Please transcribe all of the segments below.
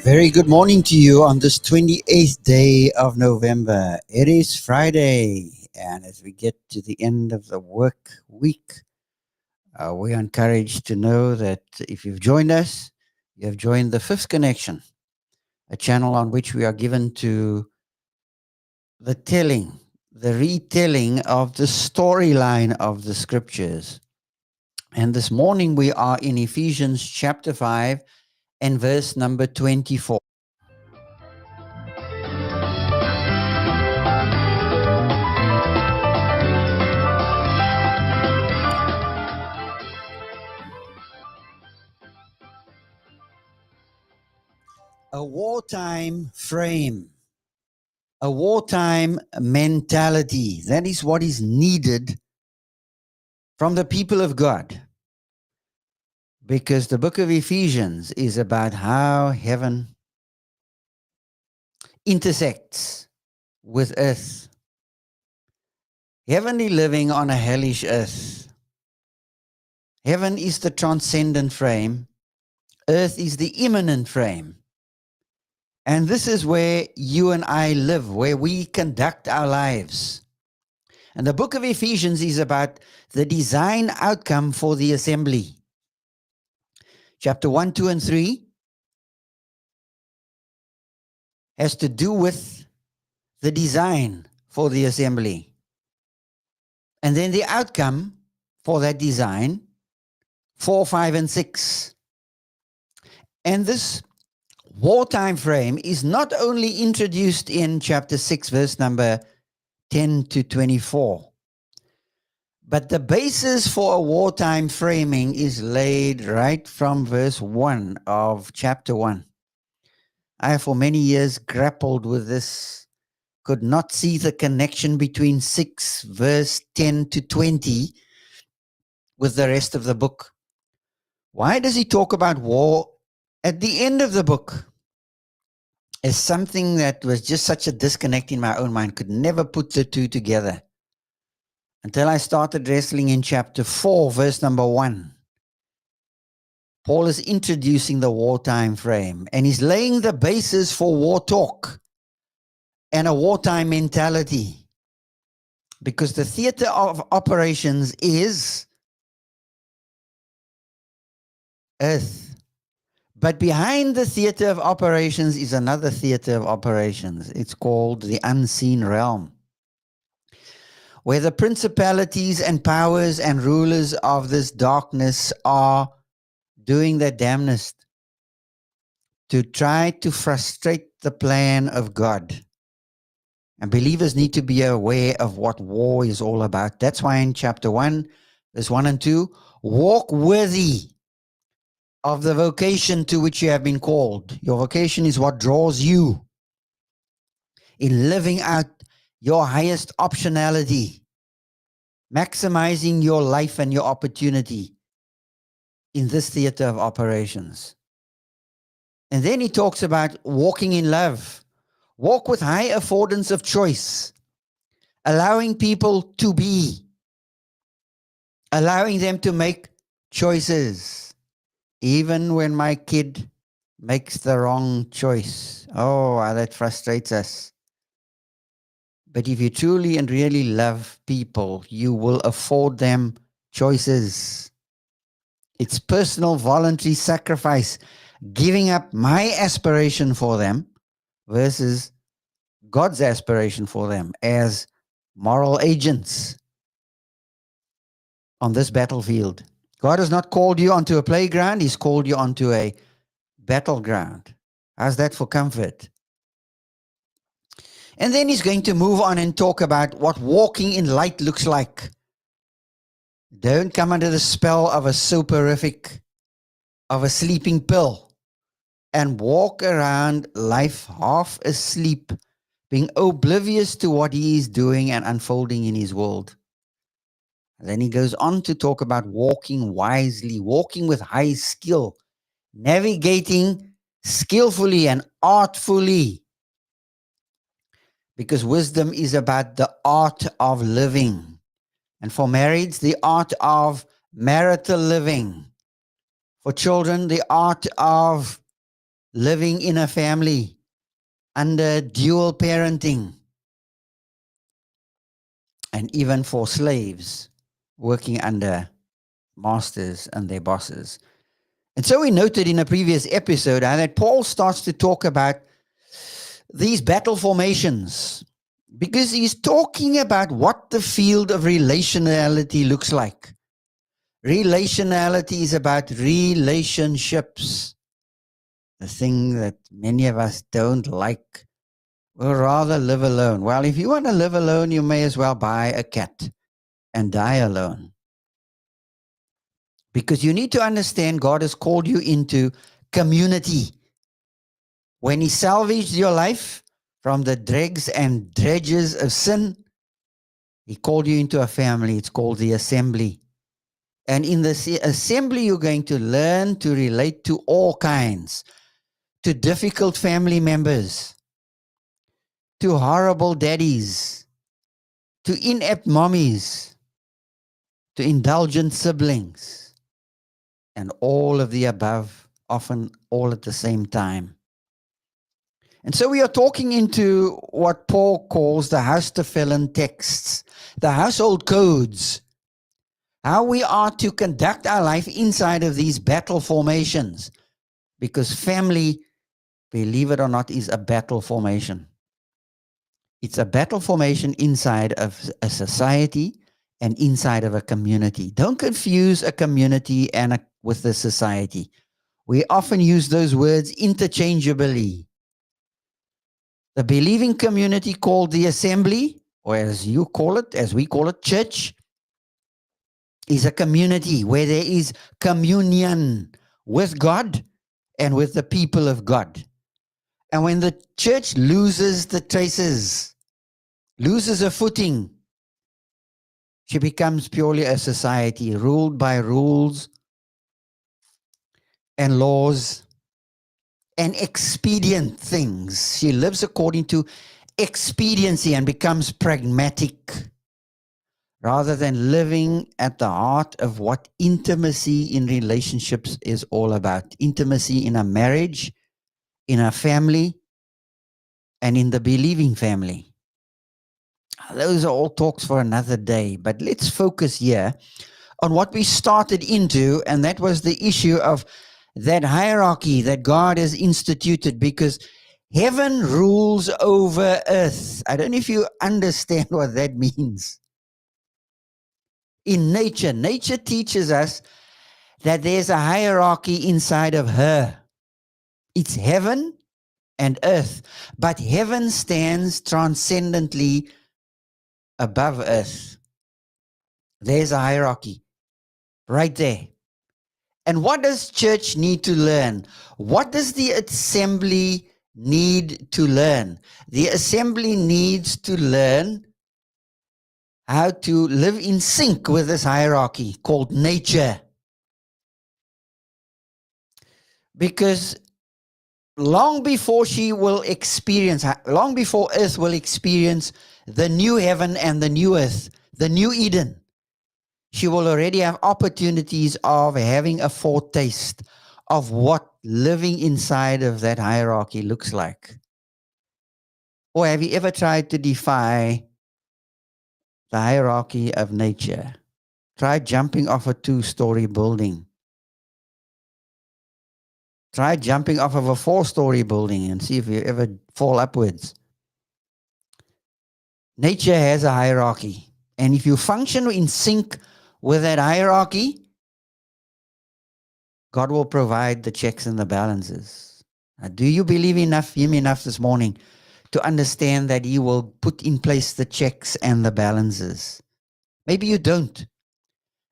Very good morning to you on this 28th day of November. It is Friday, and as we get to the end of the work week, we are encouraged to know that if you've joined us, you have joined the Fifth Connection, a channel on which we are given to the retelling of the storyline of the scriptures. And this morning we are in Ephesians chapter 5 and verse number 24. A wartime frame, a wartime mentality. That is what is needed from the people of God. Because the book of Ephesians is about how heaven intersects with earth. Heavenly living on a hellish earth. Heaven is the transcendent frame. Earth is the immanent frame. And this is where you and I live, where we conduct our lives. And the book of Ephesians is about the design outcome for the assembly. Chapter 1, 2, and 3 has to do with the design for the assembly. And then the outcome for that design, 4, 5, and 6. And this wartime frame is not only introduced in chapter 6, verse number 10 to 24, but the basis for a wartime framing is laid right from verse 1 of chapter 1. I have for many years grappled with this, could not see the connection between 6 verse 10 to 20 with the rest of the book. Why does he talk about war at the end of the book? Is something that was just such a disconnect in my own mind, could never put the two together. Until I started wrestling in chapter 4, verse number 1. Paul is introducing the wartime frame, and he's laying the basis for war talk and a wartime mentality. Because the theater of operations is earth. But behind the theater of operations is another theater of operations. It's called the unseen realm, where the principalities and powers and rulers of this darkness are doing their damnedest to try to frustrate the plan of God. And believers need to be aware of what war is all about. That's why in chapter 1, verse 1 and 2, walk worthy of the vocation to which you have been called. Your vocation is what draws you in living out your highest optionality, maximizing your life and your opportunity in this theater of operations. And then he talks about walking in love. Walk with high affordance of choice, allowing people to be, allowing them to make choices. Even when my kid makes the wrong choice. Oh, that frustrates us. But if you truly and really love people, you will afford them choices. It's personal, voluntary sacrifice, giving up my aspiration for them versus God's aspiration for them as moral agents on this battlefield. God has not called you onto a playground. He's called you onto a battleground. How's that for comfort? And then he's going to move on and talk about what walking in light looks like. Don't come under the spell of a soporific, of a sleeping pill, and walk around life half asleep, being oblivious to what he is doing and unfolding in his world. And then he goes on to talk about walking wisely, walking with high skill, navigating skillfully and artfully. Because wisdom is about the art of living. And for marrieds, the art of marital living. For children, the art of living in a family under dual parenting, and even for slaves working under masters and their bosses. And so we noted in a previous episode that Paul starts to talk about these battle formations because he's talking about what the field of relationality looks like. Relationality is about relationships, the thing that many of us don't like. We'll rather live alone. Well, if you want to live alone, you may as well buy a cat and die alone. Because you need to understand God has called you into community. When He salvaged your life from the dregs and dredges of sin, He called you into a family. It's called the assembly. And in the assembly, you're going to learn to relate to all kinds, to difficult family members, to horrible daddies, to inept mommies, to indulgent siblings, and all of the above, often all at the same time. And so we are talking into what Paul calls the Huisstefelen texts, the household codes, how we are to conduct our life inside of these battle formations, because family, believe it or not, is a battle formation. It's a battle formation inside of a society and inside of a community. Don't confuse a community with a society. We often use those words interchangeably. The believing community called the assembly, or as you call it, as we call it, church, is a community where there is communion with God and with the people of God. And when the church loses the traces, loses a footing, she becomes purely a society ruled by rules and laws and expedient things. She lives according to expediency and becomes pragmatic rather than living at the heart of what intimacy in relationships is all about. Intimacy in a marriage, in a family, and in the believing family. Those are all talks for another day, but let's focus here on what we started into, and that was the issue of that hierarchy that God has instituted, because heaven rules over earth. I don't know if you understand what that means. In nature, nature teaches us that there's a hierarchy inside of her. It's heaven and earth, but heaven stands transcendently above earth. There's a hierarchy right there. And what does church need to learn? What does the assembly need to learn? The assembly needs to learn how to live in sync with this hierarchy called nature. Because long before long before earth will experience the new heaven and the new earth, the new Eden, she will already have opportunities of having a foretaste of what living inside of that hierarchy looks like. Or have you ever tried to defy the hierarchy of nature? Try jumping off a 2-story building. Try jumping off of a 4-story building and see if you ever fall upwards. Nature has a hierarchy. And if you function in sync with that hierarchy, God will provide the checks and the balances. Now, do you believe Him enough this morning to understand that He will put in place the checks and the balances? Maybe you don't.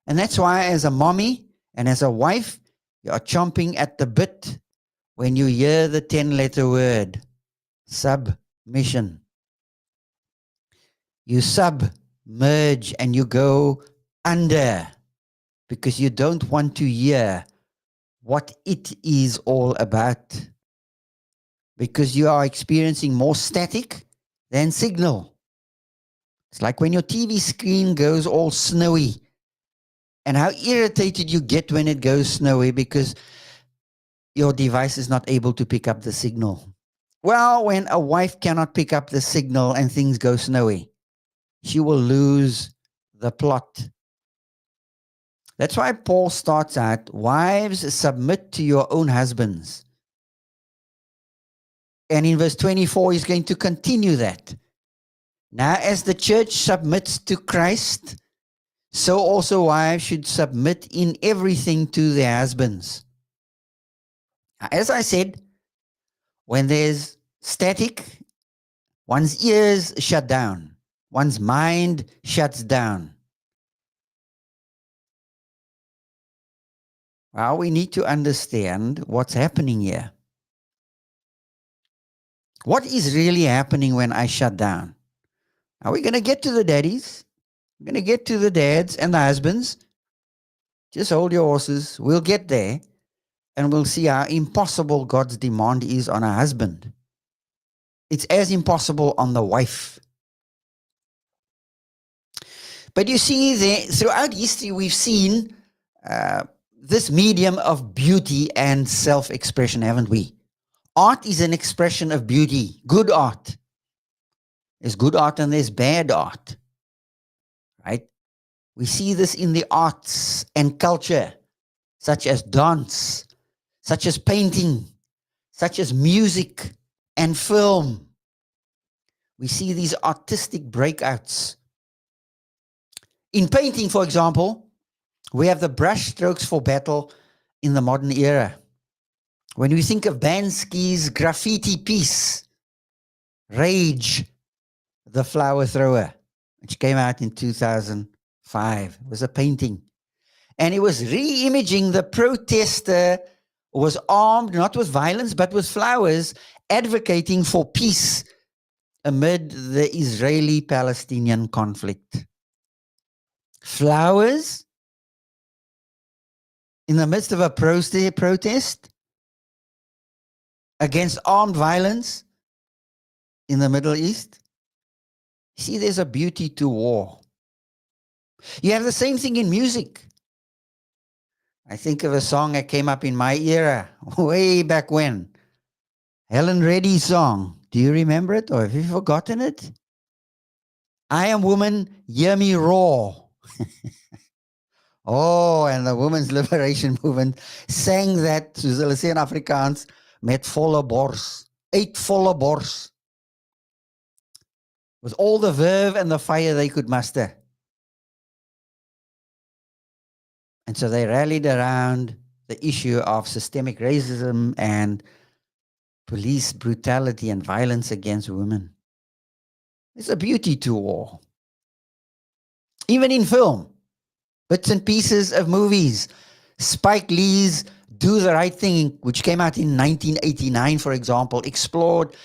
And that's why as a mommy and as a wife, you are chomping at the bit when you hear the 10-letter word, submission. You submerge and you go under because you don't want to hear what it is all about, because you are experiencing more static than signal. It's like when your TV screen goes all snowy, and how irritated you get when it goes snowy, because your device is not able to pick up the signal. Well, when a wife cannot pick up the signal and things go snowy, she will lose the plot. That's why Paul starts out, wives, submit to your own husbands. And in verse 24, he's going to continue that. Now, as the church submits to Christ, so also wives should submit in everything to their husbands. As I said, when there's static, one's ears shut down, one's mind shuts down. Well, we need to understand what's happening here. What is really happening when I shut down? Are we going to get to the daddies? We're going to get to the dads and the husbands. Just hold your horses. We'll get there. And we'll see how impossible God's demand is on a husband. It's as impossible on the wife. But you see, throughout history, we've seen this medium of beauty and self-expression, haven't we? Art is an expression of beauty, good art. There's good art and there's bad art, right? We see this in the arts and culture, such as dance, such as painting, such as music and film. We see these artistic breakouts. In painting, for example, we have the brush strokes for battle in the modern era. When we think of Bansky's graffiti piece, Rage, the Flower Thrower, which came out in 2005, it was a painting. And it was re-imaging the protester who was armed not with violence but with flowers, advocating for peace amid the Israeli-Palestinian conflict. Flowers in the midst of a protest against armed violence in the Middle East. See, there's a beauty to war. You have the same thing in music. I think of a song that came up in my era, way back when. Helen Reddy's song. Do you remember it, or have you forgotten it? I am woman, hear me roar. Oh, and the women's liberation movement sang that, soos hulle sê in Afrikaans, met volle bors, uit volle bors. With all the verve and the fire they could muster. And so they rallied around the issue of systemic racism and police brutality and violence against women. There's a beauty to war. Even in film, bits and pieces of movies. Spike Lee's Do the Right Thing, which came out in 1989, for example, explored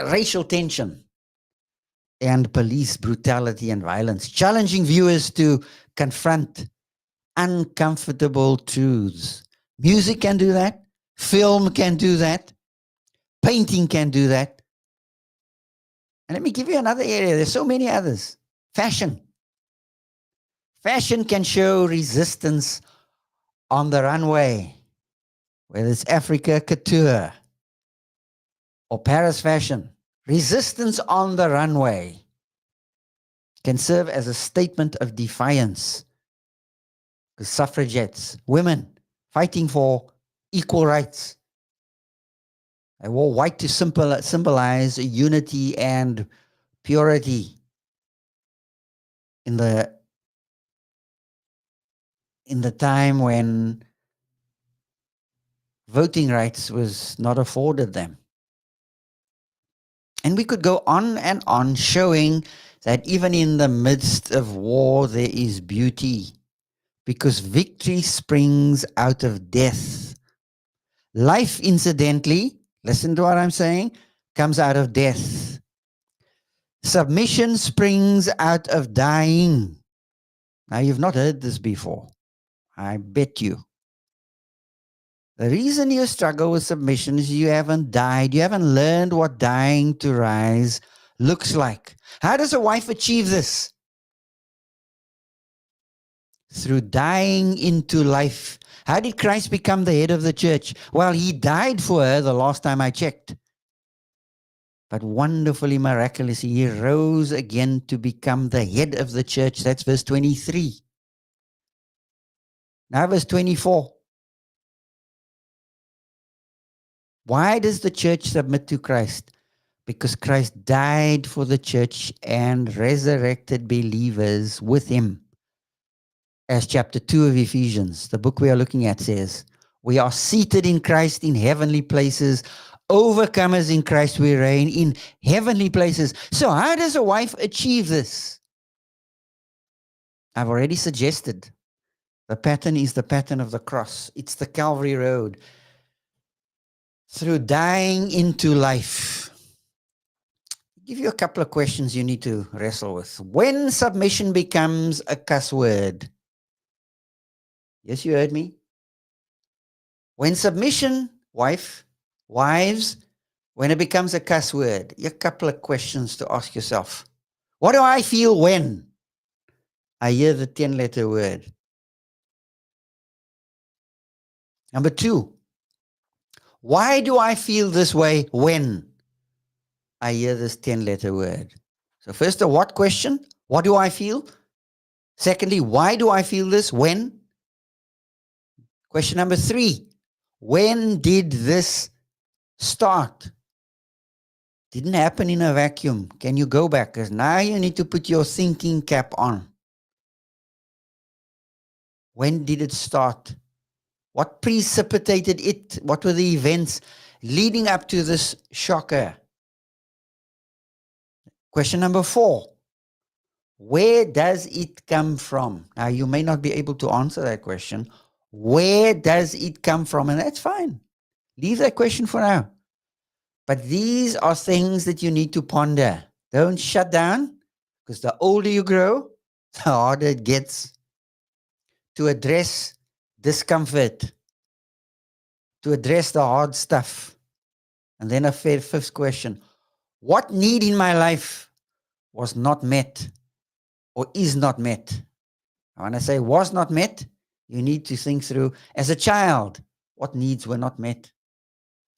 racial tension and police brutality and violence, challenging viewers to confront uncomfortable truths. Music can do that. Film can do that. Painting can do that. And let me give you another area. There's so many others. Fashion. Fashion can show resistance on the runway, whether it's Africa Couture or Paris fashion. Resistance on the runway can serve as a statement of defiance. The suffragettes, women fighting for equal rights. They wore white to symbolize unity and purity in the time when voting rights was not afforded them. And we could go on and on, showing that even in the midst of war there is beauty, because victory springs out of death. Life, incidentally, listen to what I'm saying, comes out of death. Submission springs out of dying. Now, you've not heard this before. I bet you. The reason you struggle with submission is you haven't died. You haven't learned what dying to rise looks like. How does a wife achieve this? through dying into life. How did Christ become the head of the church? Well, he died for her the last time I checked. But wonderfully, miraculously, he rose again to become the head of the church. That's verse 23. Now, verse 24. Why does the church submit to Christ? Because Christ died for the church and resurrected believers with him. As chapter 2 of Ephesians, the book we are looking at, says, we are seated in Christ in heavenly places. Overcomers in Christ, we reign in heavenly places. So how does a wife achieve this? I've already suggested. The pattern is the pattern of the cross. It's the Calvary Road. Through dying into life. I'll give you a couple of questions you need to wrestle with. When submission becomes a cuss word. Yes, you heard me. When submission, wives, when it becomes a cuss word, a couple of questions to ask yourself. What do I feel when I hear the 10-letter word? Number 2, why do I feel this way when I hear this 10-letter word? So first, the what question? What do I feel? Secondly, why do I feel this when? Question number 3, when did this start? Didn't happen in a vacuum. Can you go back? Because now you need to put your thinking cap on. When did it start? What precipitated it? What were the events leading up to this shocker? Question number 4, where does it come from? Now, you may not be able to answer that question. Where does it come from? And that's fine. Leave that question for now. But these are things that you need to ponder. Don't shut down, because the older you grow, the harder it gets to address discomfort, to address the hard stuff. And then a fifth question. What need in my life was not met or is not met? When I say was not met, you need to think through, as a child, what needs were not met?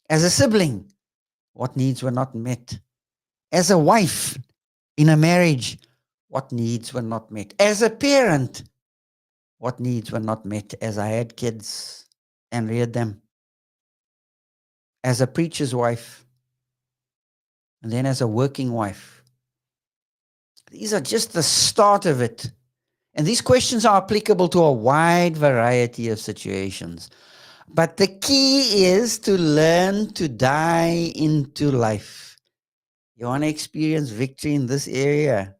As a sibling, what needs were not met? As a wife in a marriage, what needs were not met? As a parent, what needs were not met as I had kids and reared them? As a preacher's wife, and then as a working wife. These are just the start of it. And these questions are applicable to a wide variety of situations. But the key is to learn to die into life. You want to experience victory in this area?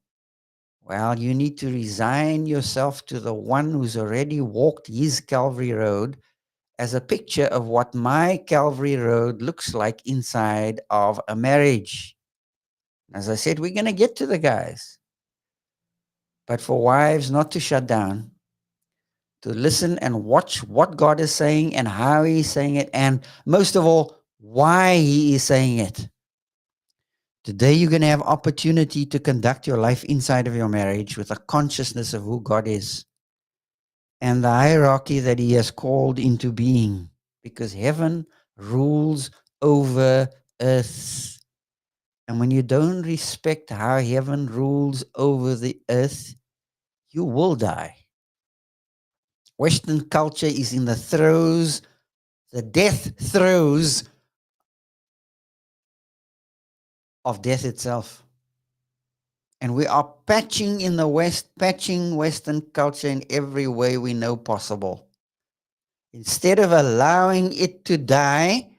Well, you need to resign yourself to the one who's already walked his Calvary Road as a picture of what my Calvary Road looks like inside of a marriage. As I said, we're going to get to the guys. But for wives, not to shut down, to listen and watch what God is saying and how he's saying it, and most of all, why he is saying it. Today, you're going to have opportunity to conduct your life inside of your marriage with a consciousness of who God is and the hierarchy that he has called into being, because heaven rules over earth. And when you don't respect how heaven rules over the earth, you will die. Western culture is in the throes, the death throes of death itself. And we are patching in the West, patching Western culture in every way we know possible. Instead of allowing it to die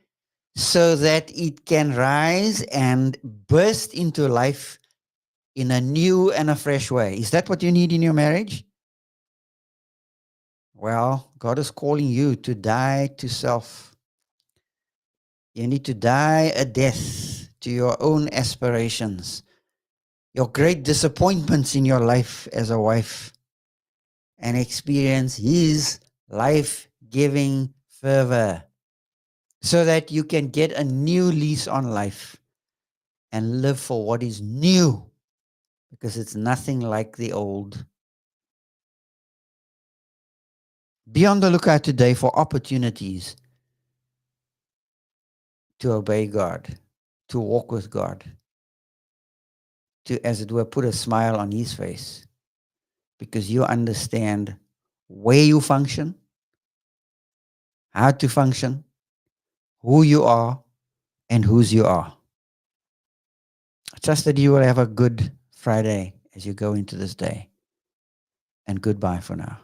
so that it can rise and burst into life in a new and a fresh way. Is that what you need in your marriage? Well, God is calling you to die to self. You need to die a death to your own aspirations, your great disappointments in your life as a wife, and experience his life-giving fervor so that you can get a new lease on life and live for what is new, because it's nothing like the old. Be on the lookout today for opportunities to obey God, to walk with God, to, as it were, put a smile on His face, because you understand where you function, how to function, who you are, and whose you are. I trust that you will have a good Friday as you go into this day. And goodbye for now.